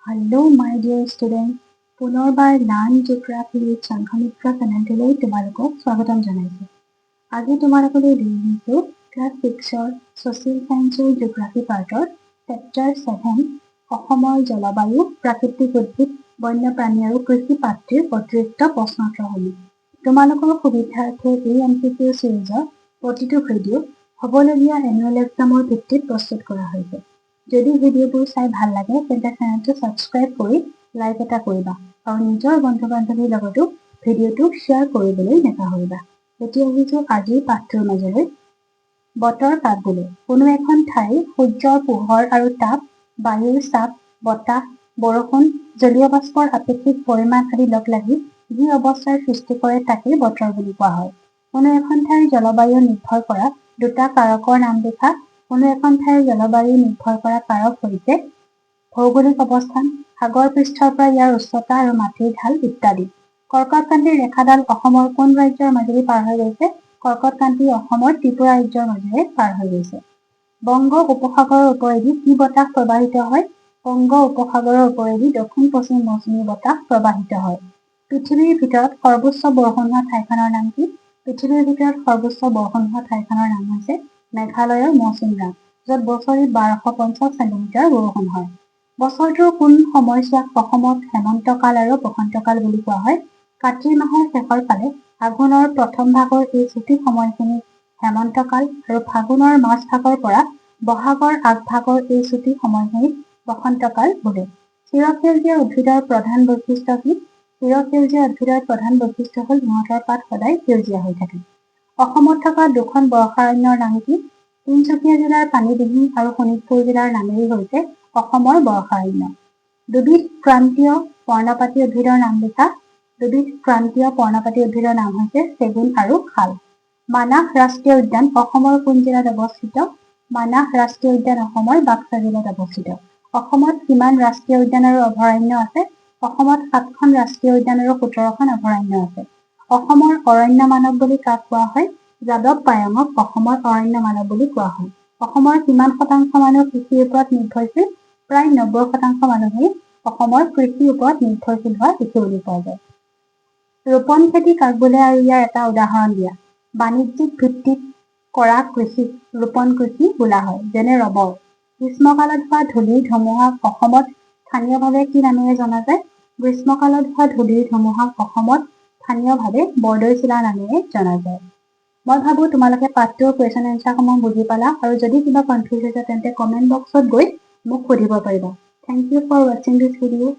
Hello my dear students, পুনৰবাৰ learn geography with সংঘমিত্ৰ চেনেলটোলৈ তোমালোকক স্বাগতম জনাইছোঁ। আজি তোমালোকলৈ লৈ আহিছোঁ ক্লাছ 6ৰ ছ'চিয়েল ছায়েন্সৰ জিঅ'গ্ৰাফি পাৰ্টৰ চেপ্টাৰ 7 অসমৰ জলবায়ু, প্ৰাকৃতিক উদ্ভিদ, বন্যপ্ৰাণী আৰু কৃষি পাঠটিৰ অতিৰিক্ত প্ৰশ্নোত্তৰসমূহ। তোমালোকৰ সুবিধাৰ্থে এই MCQ চিৰিজৰ প্ৰতিটো ভিডিঅ' হ'বলগীয়া এনুৱেল এক্সামৰ ভিত্তিত প্ৰস্তুত কৰা হৈছে। যদি ভিডিঅ'বোৰ চাই ভাল লাগে তেন্তে চেনেলটো ছাবস্ক্ৰাইব কৰি লাইক এটা কৰিবা আৰু নিজৰ বন্ধু-বান্ধৱীৰ লগতো ভিডিঅ'টো শ্বেয়াৰ কৰিবলৈ নাপাহৰিবা। এতিয়া আহিছোঁ আজিৰ পাঠটোৰ মাজলৈ। বতৰ কাক বোলে? কোনো এখন ঠাইৰ সূৰ্যৰ পোহৰ আৰু তাপ, বায়ুৰ চাপ, বতাহ, বৰষুণ, জলীয় বাষ্পৰ আপেক্ষিক পৰিমাণ আদি লগ লাগি যি অৱস্থাৰ সৃষ্টি কৰে তাকেই বতৰ বুলি কোৱা হয়। কোনো এখন ঠাইৰ জলবায়ু নিৰ্ভৰ কৰা দুটা কাৰকৰ নাম লিখা। কোনো এখন ঠাইৰ জলবায়ু নিৰ্ভৰ কৰা কাৰক হৈছে ভৌগোলিক অৱস্থান, সাগৰ পৃষ্ঠৰ পৰা ইয়াৰ উচ্চতা আৰু মাটিৰ ঢাল ইত্যাদি। কৰ্কটক্ৰান্তিৰ ৰেখাডাল অসমৰ কোন ৰাজ্যৰ মাজেৰে পাৰ হৈ গৈছে? কৰ্কটক্ৰান্তি অসমৰ ত্ৰিপুৰা ৰাজ্যৰ মাজেৰে পাৰ হৈ গৈছে। বংগ উপসাগৰৰ ওপৰেদি কি বতাহ প্ৰবাহিত হয়? বংগ উপসাগৰৰ ওপৰেদি দক্ষিণ-পশ্চিম মৌচুমী বতাহ প্ৰবাহিত হয়। পৃথিৱীৰ ভিতৰত সৰ্বোচ্চ বৰষুণ হোৱা ঠাইখনৰ নাম কি? পৃথিৱীৰ ভিতৰত সৰ্বোচ্চ বৰষুণ হোৱা ঠাইখনৰ নাম হৈছে মেঘালয়ৰ মৌচিনৰাম, য'ত বছৰি 1250 চেণ্টিমিটাৰ বৰষুণ হয়। বছৰটোৰ কোন সময়ছোৱাক অসমত হেমন্তকাল আৰু বসন্তকাল বুলি কোৱা হয়? কাতি মাহৰ শেষৰ ফালে আঘোণৰ প্ৰথম ভাগৰ এই ছুটি সময়খিনিক হেমন্তকাল আৰু ফাগুনৰ মাজভাগৰ পৰা বহাগৰ আগভাগৰ এই ছুটি সময়খিনিক বসন্তকাল বোলে। চিৰসেউজীয়া উদ্ভিদৰ প্ৰধান বৈশিষ্ট্য কি? চিৰসেউজীয়া উদ্ভিদৰ প্ৰধান বৈশিষ্ট্য হ'ল ইহঁতৰ পাত সদায় সেউজীয়া হৈ থাকে। অসমত থকা দুখন বৰ্ষাৰণ্যৰ নাম কি? তিনিচুকীয়া জিলাৰ পানীদিঘি আৰু শোণিতপুৰ জিলাৰ নামেৰি হৈছে অসমৰ বৰ্ষাৰণ্য। দুবিধ ক্ৰান্তীয় পৰ্ণপাতী উদ্ভিদৰ নাম লিখা। দুবিধ ক্ৰান্তীয় পৰ্ণপাতী উদ্ভিদৰ নাম হৈছে চেগুন আৰু শাল। মানাহ ৰাষ্ট্ৰীয় উদ্যান অসমৰ কোন জিলাত অৱস্থিত? মানাহ ৰাষ্ট্ৰীয় উদ্যান অসমৰ বাক্সা জিলাত অৱস্থিত। অসমত কিমান ৰাষ্ট্ৰীয় উদ্যান আৰু অভয়াৰণ্য আছে? অসমত 7খন ৰাষ্ট্ৰীয় উদ্যান আৰু 17খন অভয়াৰণ্য আছে। অসমৰ অৰণ্য মানৱ বুলি কাক কোৱা হয়? যাদৱ পায়েঙক অসমৰ অৰণ্য মানৱ বুলি কোৱা হয়। অসমৰ কিমান শতাংশ মানুহ কৃষিৰ ওপৰত নিৰ্ভৰশীল? প্ৰায় 90% মানুহেই অসমৰ কৃষিৰ ওপৰত নিৰ্ভৰশীল হোৱা দেখিবলৈ পোৱা যায়। ৰোপণ খেতি কাক বোলে আৰু ইয়াৰ এটা উদাহৰণ দিয়া। বাণিজ্যিক ভিত্তিত কৰা কৃষিক ৰোপণ কৃষি বোলা হয়, যেনে ৰবৰ। গ্ৰীষ্মকালত হোৱা ধূলিৰ ধুমুহাক অসমত স্থানীয়ভাৱে কি নামেৰে জনা যায়? গ্ৰীষ্মকালত হোৱা ধূলিৰ ধুমুহাক অসমত স্থানীয়ভাৱে বৰদৈচিলা নামেৰে জনা যায়। মই ভাবোঁ তোমালোকে পাঠটোৰ কুৱেশ্যন এনচাৰসমূহ বুজি পালা আৰু যদি কিবা কনফিউজ হৈছে তেন্তে কমেণ্ট বক্সত গৈ মোক সুধিব পাৰিবা। Thank you for watching this video.